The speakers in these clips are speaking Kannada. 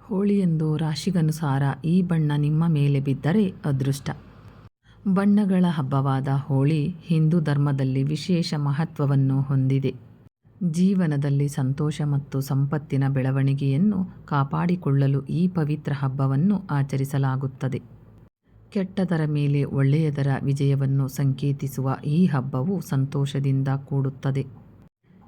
ಹೋಳಿಯೆಂದು ರಾಶಿಗನುಸಾರ ಈ ಬಣ್ಣ ನಿಮ್ಮ ಮೇಲೆ ಬಿದ್ದರೆ ಅದೃಷ್ಟ. ಬಣ್ಣಗಳ ಹಬ್ಬವಾದ ಹೋಳಿ ಹಿಂದೂ ಧರ್ಮದಲ್ಲಿ ವಿಶೇಷ ಮಹತ್ವವನ್ನು ಹೊಂದಿದೆ. ಜೀವನದಲ್ಲಿ ಸಂತೋಷ ಮತ್ತು ಸಂಪತ್ತಿನ ಬೆಳವಣಿಗೆಯನ್ನು ಕಾಪಾಡಿಕೊಳ್ಳಲು ಈ ಪವಿತ್ರ ಹಬ್ಬವನ್ನು ಆಚರಿಸಲಾಗುತ್ತದೆ. ಕೆಟ್ಟದರ ಮೇಲೆ ಒಳ್ಳೆಯದರ ವಿಜಯವನ್ನು ಸಂಕೇತಿಸುವ ಈ ಹಬ್ಬವು ಸಂತೋಷದಿಂದ ಕೂಡುತ್ತದೆ.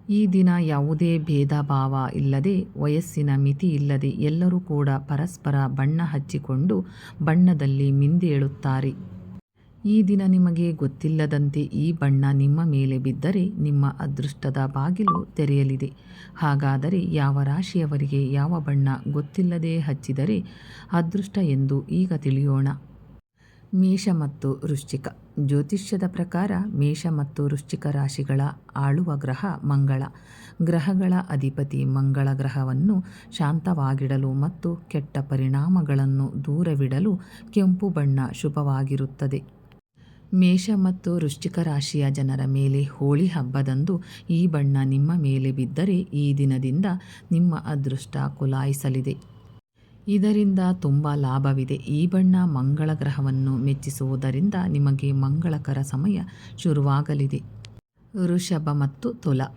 ಈ ದಿನ ಯಾವುದೇ ಭೇದ ಭಾವ ಇಲ್ಲದೆ, ವಯಸ್ಸಿನ ಮಿತಿ ಇಲ್ಲದೆ ಎಲ್ಲರೂ ಕೂಡ ಪರಸ್ಪರ ಬಣ್ಣ ಹಚ್ಚಿಕೊಂಡು ಬಣ್ಣದಲ್ಲಿ ಮಿಂದೇಳುತ್ತಾರೆ. ಈ ದಿನ ನಿಮಗೆ ಗೊತ್ತಿಲ್ಲದಂತೆ ಈ ಬಣ್ಣ ನಿಮ್ಮ ಮೇಲೆ ಬಿದ್ದರೆ ನಿಮ್ಮ ಅದೃಷ್ಟದ ಬಾಗಿಲು ತೆರೆಯಲಿದೆ. ಹಾಗಾದರೆ ಯಾವ ರಾಶಿಯವರಿಗೆ ಯಾವ ಬಣ್ಣ ಗೊತ್ತಿಲ್ಲದೆ ಹಚ್ಚಿದರೆ ಅದೃಷ್ಟ ಎಂದು ಈಗ ತಿಳಿಯೋಣ. ಮೇಷ ಮತ್ತು ವೃಶ್ಚಿಕ. ಜ್ಯೋತಿಷ್ಯದ ಪ್ರಕಾರ ಮೇಷ ಮತ್ತು ವೃಶ್ಚಿಕ ರಾಶಿಗಳ ಆಳುವ ಗ್ರಹ ಮಂಗಳ. ಗ್ರಹಗಳ ಅಧಿಪತಿ ಮಂಗಳ ಗ್ರಹವನ್ನು ಶಾಂತವಾಗಿಡಲು ಮತ್ತು ಕೆಟ್ಟ ಪರಿಣಾಮಗಳನ್ನು ದೂರವಿಡಲು ಕೆಂಪು ಬಣ್ಣ ಶುಭವಾಗಿರುತ್ತದೆ. ಮೇಷ ಮತ್ತು ವೃಶ್ಚಿಕ ರಾಶಿಯ ಜನರ ಮೇಲೆ ಹೋಳಿ ಹಬ್ಬದಂದು ಈ ಬಣ್ಣ ನಿಮ್ಮ ಮೇಲೆ ಬಿದ್ದರೆ ಈ ದಿನದಿಂದ ನಿಮ್ಮ ಅದೃಷ್ಟ ಕುಲಾಯಿಸಲಿದೆ. ಇದರಿಂದ ತುಂಬ ಲಾಭವಿದೆ. ಈ ಬಣ್ಣ ಮಂಗಳ ಗ್ರಹವನ್ನು ಮೆಚ್ಚಿಸುವುದರಿಂದ ನಿಮಗೆ ಮಂಗಳಕರ ಸಮಯ ಶುರುವಾಗಲಿದೆ. ವೃಷಭ ಮತ್ತು ತುಲಾ.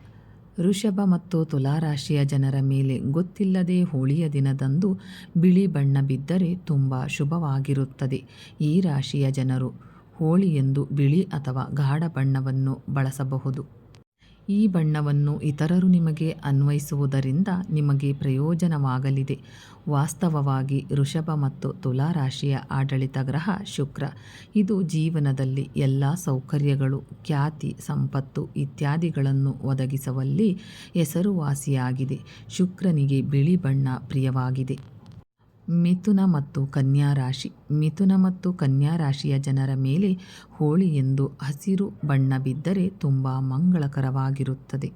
ವೃಷಭ ಮತ್ತು ತುಲಾ ರಾಶಿಯ ಜನರ ಮೇಲೆ ಗೊತ್ತಿಲ್ಲದೆ ಹೋಳಿಯ ದಿನದಂದು ಬಿಳಿ ಬಣ್ಣ ಬಿದ್ದರೆ ತುಂಬ ಶುಭವಾಗಿರುತ್ತದೆ. ಈ ರಾಶಿಯ ಜನರು ಹೋಳಿಯೆಂದು ಬಿಳಿ ಅಥವಾ ಗಾಢ ಬಣ್ಣವನ್ನು ಬಳಸಬಹುದು. ಈ ಬಣ್ಣವನ್ನು ಇತರರು ನಿಮಗೆ ಅನ್ವಯಿಸುವುದರಿಂದ ನಿಮಗೆ ಪ್ರಯೋಜನವಾಗಲಿದೆ. ವಾಸ್ತವವಾಗಿ ವೃಷಭ ಮತ್ತು ತುಲಾ ರಾಶಿಯ ಆಡಳಿತ ಗ್ರಹ ಶುಕ್ರ. ಇದು ಜೀವನದಲ್ಲಿ ಎಲ್ಲ ಸೌಕರ್ಯಗಳು, ಖ್ಯಾತಿ, ಸಂಪತ್ತು ಇತ್ಯಾದಿಗಳನ್ನು ಒದಗಿಸುವಲ್ಲಿ ಹೆಸರುವಾಸಿಯಾಗಿದೆ. ಶುಕ್ರನಿಗೆ ಬಿಳಿ ಬಣ್ಣ ಪ್ರಿಯವಾಗಿದೆ. ಮಿಥುನ ಮತ್ತು ಕನ್ಯಾ ರಾಶಿ. ಮಿಥುನ ಮತ್ತು ಕನ್ಯಾ ರಾಶಿಯ ಜನರ ಮೇಲೆ ಹೋಳಿಯೆಂದು ಹಸಿರು ಬಣ್ಣ ಬಿದ್ದರೆ ತುಂಬ ಮಂಗಳಕರವಾಗಿರುತ್ತದೆ.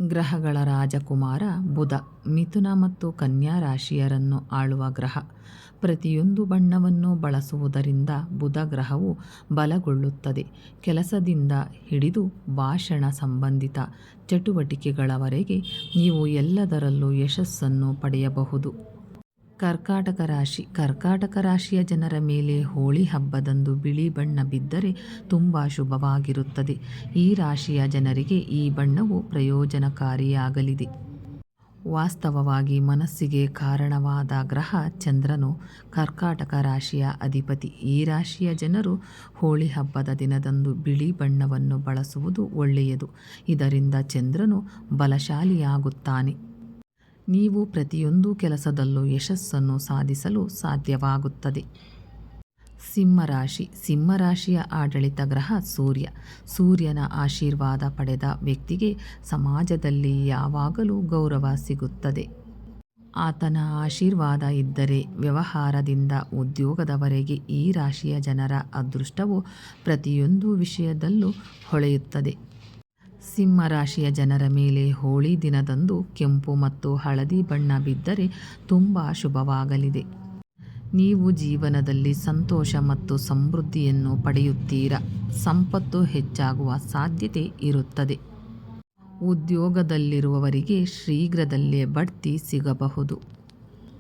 ಗ್ರಹಗಳ ರಾಜಕುಮಾರ ಬುಧ. ಮಿಥುನ ಮತ್ತು ಕನ್ಯಾ ರಾಶಿಯರನ್ನು ಆಳುವ ಗ್ರಹ. ಪ್ರತಿಯೊಂದು ಬಣ್ಣವನ್ನು ಬಳಸುವುದರಿಂದ ಬುಧ ಗ್ರಹವು ಬಲಗೊಳ್ಳುತ್ತದೆ. ಕೆಲಸದಿಂದ ಹಿಡಿದು ಭಾಷಣ ಸಂಬಂಧಿತ ಚಟುವಟಿಕೆಗಳವರೆಗೆ ನೀವು ಎಲ್ಲದರಲ್ಲೂ ಯಶಸ್ಸನ್ನು ಪಡೆಯಬಹುದು. ಕರ್ಕಾಟಕ ರಾಶಿ. ಕರ್ಕಾಟಕ ರಾಶಿಯ ಜನರ ಮೇಲೆ ಹೋಳಿ ಹಬ್ಬದಂದು ಬಿಳಿ ಬಣ್ಣ ಬಿದ್ದರೆ ತುಂಬ ಶುಭವಾಗಿರುತ್ತದೆ. ಈ ರಾಶಿಯ ಜನರಿಗೆ ಈ ಬಣ್ಣವು ಪ್ರಯೋಜನಕಾರಿಯಾಗಲಿದೆ. ವಾಸ್ತವವಾಗಿ ಮನಸ್ಸಿಗೆ ಕಾರಣವಾದ ಗ್ರಹ ಚಂದ್ರನು ಕರ್ಕಾಟಕ ರಾಶಿಯ ಅಧಿಪತಿ. ಈ ರಾಶಿಯ ಜನರು ಹೋಳಿ ಹಬ್ಬದ ದಿನದಂದು ಬಿಳಿ ಬಣ್ಣವನ್ನು ಬಳಸುವುದು ಒಳ್ಳೆಯದು. ಇದರಿಂದ ಚಂದ್ರನು ಬಲಶಾಲಿಯಾಗುತ್ತಾನೆ. ನೀವು ಪ್ರತಿಯೊಂದು ಕೆಲಸದಲ್ಲೂ ಯಶಸ್ಸನ್ನು ಸಾಧಿಸಲು ಸಾಧ್ಯವಾಗುತ್ತದೆ. ಸಿಂಹರಾಶಿ. ಸಿಂಹರಾಶಿಯ ಆಡಳಿತ ಗ್ರಹ ಸೂರ್ಯ. ಸೂರ್ಯನ ಆಶೀರ್ವಾದ ಪಡೆದ ವ್ಯಕ್ತಿಗೆ ಸಮಾಜದಲ್ಲಿ ಯಾವಾಗಲೂ ಗೌರವ ಸಿಗುತ್ತದೆ. ಆತನ ಆಶೀರ್ವಾದ ಇದ್ದರೆ ವ್ಯವಹಾರದಿಂದ ಉದ್ಯೋಗದವರೆಗೆ ಈ ರಾಶಿಯ ಜನರ ಅದೃಷ್ಟವು ಪ್ರತಿಯೊಂದು ವಿಷಯದಲ್ಲೂ ಹೊಳೆಯುತ್ತದೆ. ಸಿಂಹರಾಶಿಯ ಜನರ ಮೇಲೆ ಹೋಳಿ ದಿನದಂದು ಕೆಂಪು ಮತ್ತು ಹಳದಿ ಬಣ್ಣ ಬಿದ್ದರೆ ತುಂಬ ಶುಭವಾಗಲಿದೆ. ನೀವು ಜೀವನದಲ್ಲಿ ಸಂತೋಷ ಮತ್ತು ಸಮೃದ್ಧಿಯನ್ನು ಪಡೆಯುತ್ತೀರಾ. ಸಂಪತ್ತು ಹೆಚ್ಚಾಗುವ ಸಾಧ್ಯತೆ ಇರುತ್ತದೆ. ಉದ್ಯೋಗದಲ್ಲಿರುವವರಿಗೆ ಶೀಘ್ರದಲ್ಲೇ ಬಡ್ತಿ ಸಿಗಬಹುದು.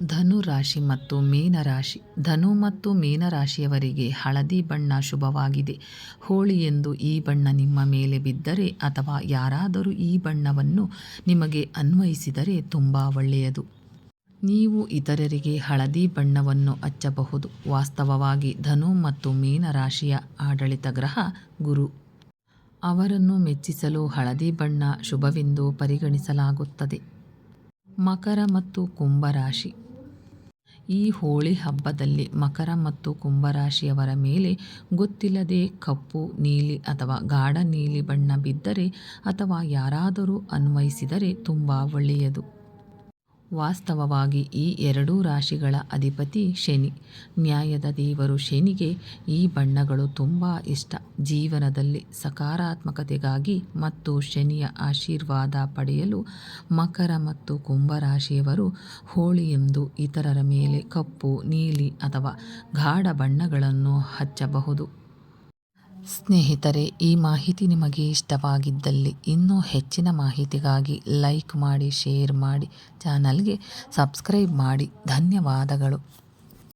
ಧನು ರಾಶಿ ಮತ್ತು ಮೀನರಾಶಿ. ಧನು ಮತ್ತು ಮೀನರಾಶಿಯವರಿಗೆ ಹಳದಿ ಬಣ್ಣ ಶುಭವಾಗಿದೆ. ಹೋಳಿಯೆಂದು ಈ ಬಣ್ಣ ನಿಮ್ಮ ಮೇಲೆ ಬಿದ್ದರೆ ಅಥವಾ ಯಾರಾದರೂ ಈ ಬಣ್ಣವನ್ನು ನಿಮಗೆ ಅನ್ವಯಿಸಿದರೆ ತುಂಬ ಒಳ್ಳೆಯದು. ನೀವು ಇತರರಿಗೆ ಹಳದಿ ಬಣ್ಣವನ್ನು ಹಚ್ಚಬಹುದು. ವಾಸ್ತವವಾಗಿ ಧನು ಮತ್ತು ಮೀನರಾಶಿಯ ಆಡಳಿತ ಗ್ರಹ ಗುರು. ಅವರನ್ನು ಮೆಚ್ಚಿಸಲು ಹಳದಿ ಬಣ್ಣ ಶುಭವೆಂದು ಪರಿಗಣಿಸಲಾಗುತ್ತದೆ. ಮಕರ ಮತ್ತು ಕುಂಭರಾಶಿ. ಈ ಹೋಳಿ ಹಬ್ಬದಲ್ಲಿ ಮಕರ ಮತ್ತು ಕುಂಭರಾಶಿಯವರ ಮೇಲೆ ಗೊತ್ತಿಲ್ಲದೆ ಕಪ್ಪು, ನೀಲಿ ಅಥವಾ ಗಾಢ ನೀಲಿ ಬಣ್ಣ ಬಿದ್ದರೆ ಅಥವಾ ಯಾರಾದರೂ ಅನ್ವಯಿಸಿದರೆ ತುಂಬ ಒಳ್ಳೆಯದು. ವಾಸ್ತವವಾಗಿ ಈ ಎರಡೂ ರಾಶಿಗಳ ಅಧಿಪತಿ ಶನಿ. ನ್ಯಾಯದ ದೇವರು ಶನಿಗೆ ಈ ಬಣ್ಣಗಳು ತುಂಬ ಇಷ್ಟ. ಜೀವನದಲ್ಲಿ ಸಕಾರಾತ್ಮಕತೆಗಾಗಿ ಮತ್ತು ಶನಿಯ ಆಶೀರ್ವಾದ ಪಡೆಯಲು ಮಕರ ಮತ್ತು ಕುಂಭರಾಶಿಯವರು ಹೋಳಿಯೆಂದು ಇತರರ ಮೇಲೆ ಕಪ್ಪು, ನೀಲಿ ಅಥವಾ ಗಾಢ ಬಣ್ಣಗಳನ್ನು ಹಚ್ಚಬಹುದು. ಸ್ನೇಹಿತರೆ, ಈ ಮಾಹಿತಿ ನಿಮಗೆ ಇಷ್ಟವಾಗಿದ್ದಲ್ಲಿ ಇನ್ನೂ ಹೆಚ್ಚಿನ ಮಾಹಿತಿಗಾಗಿ ಲೈಕ್ ಮಾಡಿ, ಶೇರ್ ಮಾಡಿ, ಚಾನಲ್ಗೆ ಸಬ್ಸ್ಕ್ರೈಬ್ ಮಾಡಿ. ಧನ್ಯವಾದಗಳು.